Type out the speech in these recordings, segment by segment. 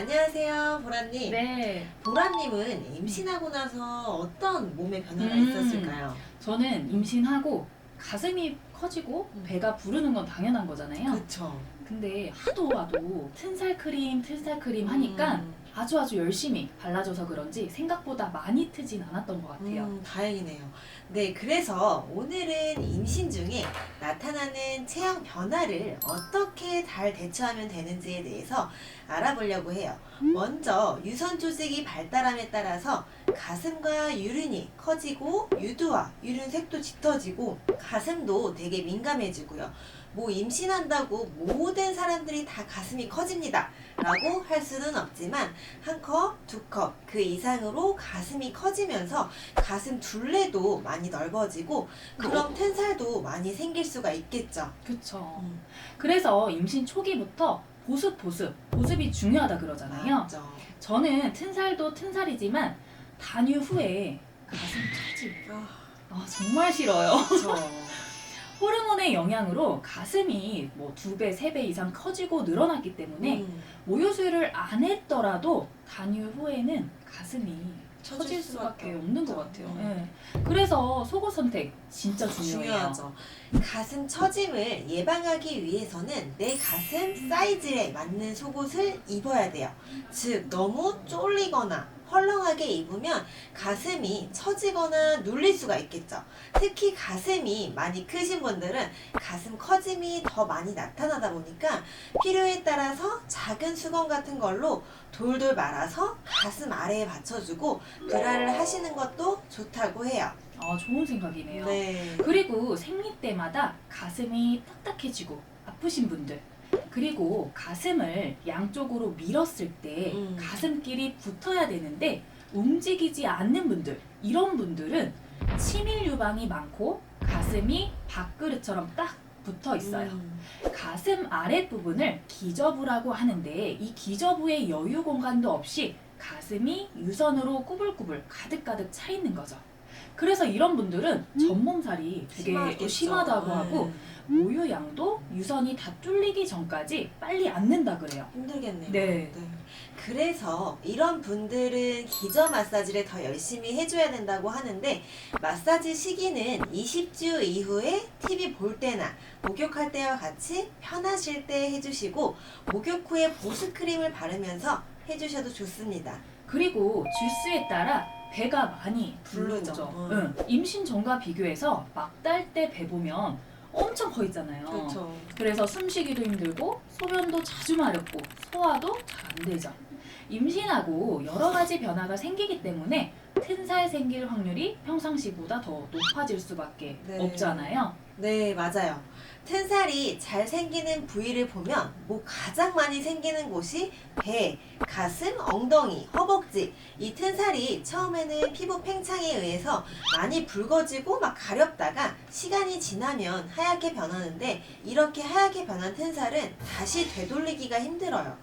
안녕하세요, 보라님. 네, 보라님은 임신하고 나서 어떤 몸의 변화가 있었을까요? 저는 임신하고 가슴이 커지고 음. 배가 부르는 건 당연한 거잖아요. 그쵸. 근데 하도 틀살 크림 하니까 음, 아주 열심히 발라줘서 그런지 생각보다 많이 트진 않았던 것 같아요. 다행이네요. 네, 그래서 오늘은 임신 중에 나타나는 체형 변화를 어떻게 잘 대처하면 되는지에 대해서 알아보려고 해요. 먼저 유선 조직이 발달함에 따라서 가슴과 유륜이 커지고 유두와 유륜색도 짙어지고 가슴도 되게 민감해지고요. 뭐 임신한다고 모든 사람들이 다 가슴이 커집니다 라고 할 수는 없지만 한 컵, 두 컵 그 이상으로 가슴이 커지면서 가슴 둘레도 많이 넓어지고 그럼 텐살도 많이 생길 수가 있겠죠. 그쵸. 음, 그래서 임신 초기부터 보습이 중요하다 그러잖아요. 맞죠. 저는 튼살도 튼살이지만 단유 후에 가슴 처지. 정말 싫어요. 그쵸. 호르몬의 영향으로 가슴이 뭐 2배, 3배 이상 커지고 늘어났기 때문에 모유수유를 안 했더라도 단유 후에는 가슴이 처질 수밖에 없는 것 같아요. 예. 그래서 속옷 선택 진짜 중요해요. 중요하죠. 가슴 처짐을 예방하기 위해서는 내 가슴 사이즈에 맞는 속옷을 입어야 돼요. 즉 너무 쫄리거나 헐렁하게 입으면 가슴이 처지거나 눌릴 수가 있겠죠. 특히 가슴이 많이 크신 분들은 가슴 커짐이 더 많이 나타나다 보니까 필요에 따라서 작은 수건 같은 걸로 돌돌 말아서 가슴 아래에 받쳐주고 브라를 하시는 것도 좋다고 해요. 좋은 생각이네요. 네. 그리고 생리 때마다 가슴이 딱딱해지고 아프신 분들, 그리고 가슴을 양쪽으로 밀었을 때 가슴끼리 붙어야 되는데 움직이지 않는 분들, 이런 분들은 치밀 유방이 많고 가슴이 밥그릇처럼 딱 붙어 있어요. 가슴 아랫부분을 기저부라고 하는데 이 기저부에 여유 공간도 없이 가슴이 유선으로 꾸불꾸불 가득가득 차 있는 거죠. 그래서 이런 분들은 전몸살이 되게 심하겠죠. 심하다고 하고 모유양도 유선이 다 뚫리기 전까지 빨리 앉는다 그래요. 힘들겠네요. 네. 그래서 이런 분들은 기저 마사지를 더 열심히 해줘야 된다고 하는데 마사지 시기는 20주 이후에 TV 볼 때나 목욕할 때와 같이 편하실 때 해주시고 목욕 후에 보습크림을 바르면서 해주셔도 좋습니다. 그리고 주스에 따라 배가 많이 부르죠. 부르죠. 임신 전과 비교해서 막달 때 배 보면 엄청 커 있잖아요. 그렇죠. 그래서 숨쉬기도 힘들고 소변도 자주 마렵고 소화도 잘 안 되죠. 임신하고 여러 가지 변화가 생기기 때문에 튼살 생길 확률이 평상시보다 더 높아질 수밖에 네. 없잖아요. 네, 맞아요. 튼살이 잘 생기는 부위를 보면 뭐 가장 많이 생기는 곳이 배, 가슴, 엉덩이, 허벅지. 이 튼살이 처음에는 피부 팽창에 의해서 많이 붉어지고 막 가렵다가 시간이 지나면 하얗게 변하는데 이렇게 하얗게 변한 튼살은 다시 되돌리기가 힘들어요.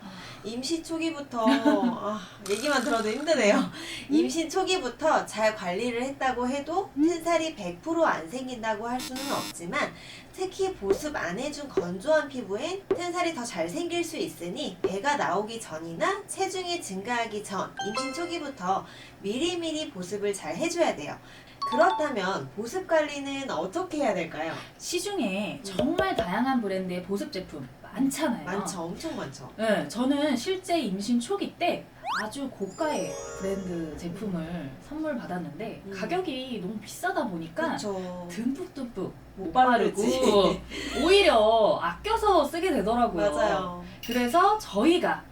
임시 초기부터 얘기만 들어도 힘드네요. 임신 초기부터 잘 관리를 했다고 해도 튼살이 100% 안 생긴다고 할 수는 없지만 특히 보습 안 해준 건조한 피부엔 튼살이 더 잘 생길 수 있으니 배가 나오기 전이나 체중이 증가하기 전 임신 초기부터 미리미리 보습을 잘 해줘야 돼요. 그렇다면 보습 관리는 어떻게 해야 될까요? 시중에 정말 다양한 브랜드의 보습 제품 많잖아요. 많죠. 엄청 많죠. 네, 저는 실제 임신 초기 때 아주 고가의 브랜드 제품을 선물 받았는데 가격이 너무 비싸다 보니까 그렇죠. 듬뿍듬뿍 못 못 바르고 바르지. 오히려 아껴서 쓰게 되더라고요. 맞아요. 그래서 저희가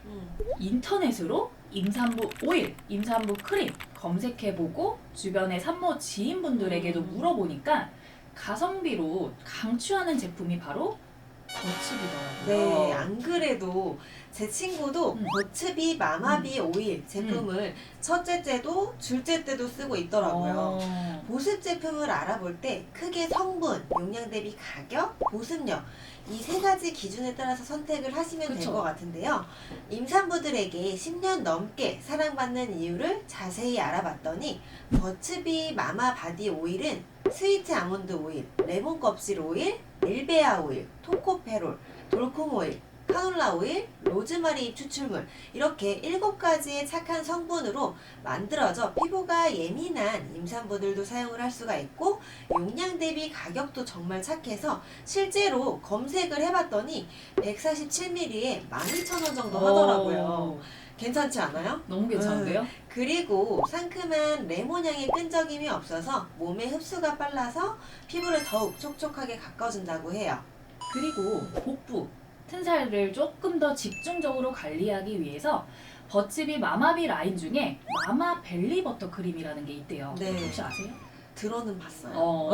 인터넷으로 임산부 오일, 임산부 크림 검색해보고 주변의 산모 지인분들에게도 물어보니까 가성비로 강추하는 제품이 바로 버츠비더라고요. 네, 안 그래도 제 친구도 버츠비 마마비 오일 제품을 첫째 때도 둘째 때도 쓰고 있더라고요. 보습 제품을 알아볼 때 크게 성분, 용량 대비 가격, 보습력 이 세 가지 기준에 따라서 선택을 하시면 될 그쵸. 것 같은데요. 임산부들에게 10년 넘게 사랑받는 이유를 자세히 알아봤더니 버츠비 마마 바디 오일은 스위트 아몬드 오일, 레몬 껍질 오일, 일베아 오일, 토코페롤, 돌콩 오일, 카놀라 오일, 로즈마리 잎 추출물 이렇게 7가지의 착한 성분으로 만들어져 피부가 예민한 임산부들도 사용을 할 수가 있고 용량 대비 가격도 정말 착해서 실제로 검색을 해봤더니 147ml에 12,000원 정도 하더라고요. 괜찮지 않아요? 너무 괜찮은데요? 그리고 상큼한 레몬향의 끈적임이 없어서 몸에 흡수가 빨라서 피부를 더욱 촉촉하게 가꿔준다고 해요. 그리고 복부, 튼살을 조금 더 집중적으로 관리하기 위해서 버츠비 마마비 라인 중에 마마 벨리 버터 크림이라는 게 있대요. 네. 혹시 아세요? 들어는 봤어요.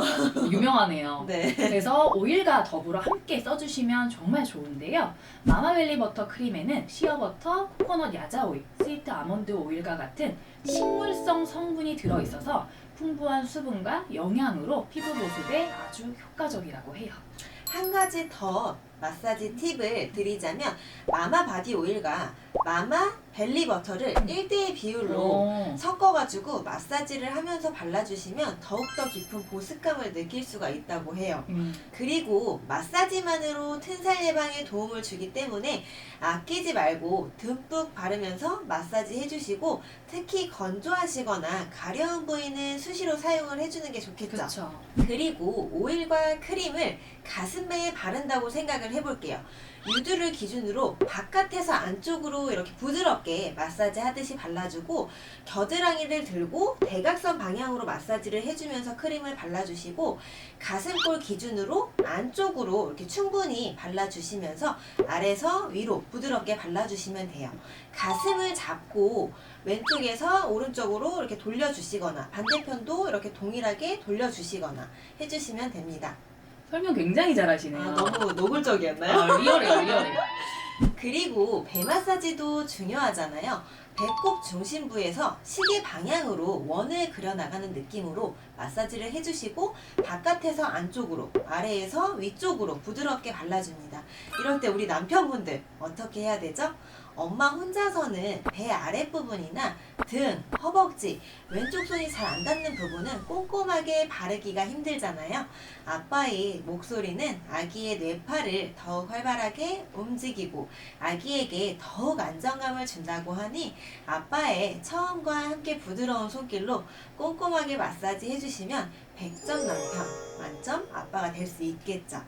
유명하네요. 네. 그래서 오일과 더불어 함께 써주시면 정말 좋은데요. 마마벨리 버터 크림에는 시어버터, 코코넛 야자 오일, 스위트 아몬드 오일과 같은 식물성 성분이 들어있어서 풍부한 수분과 영양으로 피부 보습에 아주 효과적이라고 해요. 한 가지 더 마사지 팁을 드리자면 마마 바디 오일과 마마 벨리 버터를 1대1 비율로 섞어가지고 마사지를 하면서 발라주시면 더욱더 깊은 보습감을 느낄 수가 있다고 해요. 그리고 마사지만으로 튼살 예방에 도움을 주기 때문에 아끼지 말고 듬뿍 바르면서 마사지 해주시고 특히 건조하시거나 가려운 부위는 수시로 사용을 해주는 게 좋겠죠. 그렇죠. 그리고 오일과 크림을 가슴에 바른다고 생각을 해볼게요. 유두를 기준으로 바깥에서 안쪽으로 이렇게 부드럽게 마사지 하듯이 발라주고 겨드랑이를 들고 대각선 방향으로 마사지를 해주면서 크림을 발라주시고 가슴골 기준으로 안쪽으로 이렇게 충분히 발라주시면서 아래서 위로 부드럽게 발라주시면 돼요. 가슴을 잡고 왼쪽에서 오른쪽으로 이렇게 돌려주시거나 반대편도 이렇게 동일하게 돌려주시거나 해주시면 됩니다. 설명 굉장히 잘하시네요. 너무 노골적이었나요? 리얼해요. 그리고 배 마사지도 중요하잖아요. 배꼽 중심부에서 시계 방향으로 원을 그려나가는 느낌으로 마사지를 해주시고 바깥에서 안쪽으로, 아래에서 위쪽으로 부드럽게 발라줍니다. 이럴 때 우리 남편분들 어떻게 해야 되죠? 엄마 혼자서는 배 아랫부분이나 등, 허벅지, 왼쪽 손이 잘 안 닿는 부분은 꼼꼼하게 바르기가 힘들잖아요. 아빠의 목소리는 아기의 뇌파를 더욱 활발하게 움직이고 아기에게 더욱 안정감을 준다고 하니 아빠의 처음과 함께 부드러운 손길로 꼼꼼하게 마사지 해주시면 100점 남편, 만점 아빠가 될 수 있겠죠.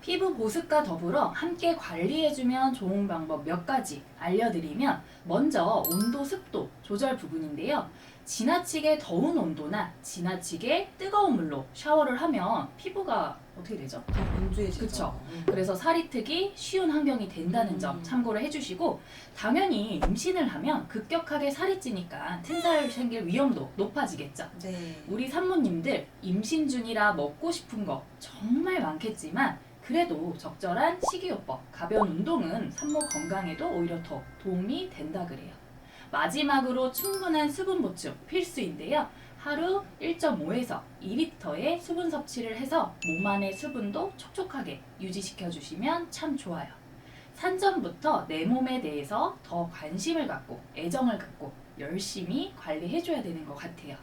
피부 보습과 더불어 함께 관리해주면 좋은 방법 몇 가지 알려드리면 먼저 온도, 습도 조절 부분인데요. 지나치게 더운 온도나 지나치게 뜨거운 물로 샤워를 하면 피부가 어떻게 되죠? 더 건조해지죠. 그쵸. 그래서 살이 트기 쉬운 환경이 된다는 점 참고를 해주시고 당연히 임신을 하면 급격하게 살이 찌니까 튼살 생길 위험도 높아지겠죠. 네. 우리 산모님들 임신 중이라 먹고 싶은 거 정말 많겠지만 그래도 적절한 식이요법, 가벼운 운동은 산모 건강에도 오히려 더 도움이 된다 그래요. 마지막으로 충분한 수분 보충 필수인데요. 하루 1.5에서 2리터의 수분 섭취를 해서 몸 안의 수분도 촉촉하게 유지시켜 주시면 참 좋아요. 산전부터 내 몸에 대해서 더 관심을 갖고 애정을 갖고 열심히 관리해줘야 되는 것 같아요.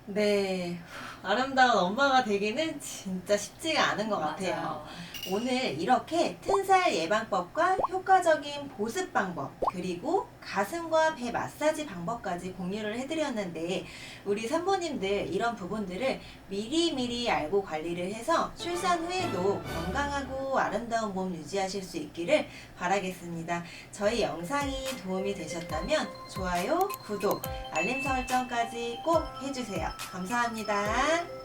네. 아름다운 엄마가 되기는 진짜 쉽지가 않은 것 같아요. 맞아요. 오늘 이렇게 튼살 예방법과 효과적인 보습 방법 그리고 가슴과 배 마사지 방법까지 공유를 해드렸는데 우리 산모님들 이런 부분들을 미리미리 알고 관리를 해서 출산 후에도 건강하고 아름다운 몸 유지하실 수 있기를 바라겠습니다. 저희 영상이 도움이 되셨다면 좋아요, 구독, 알림 설정까지 꼭 해주세요. 감사합니다.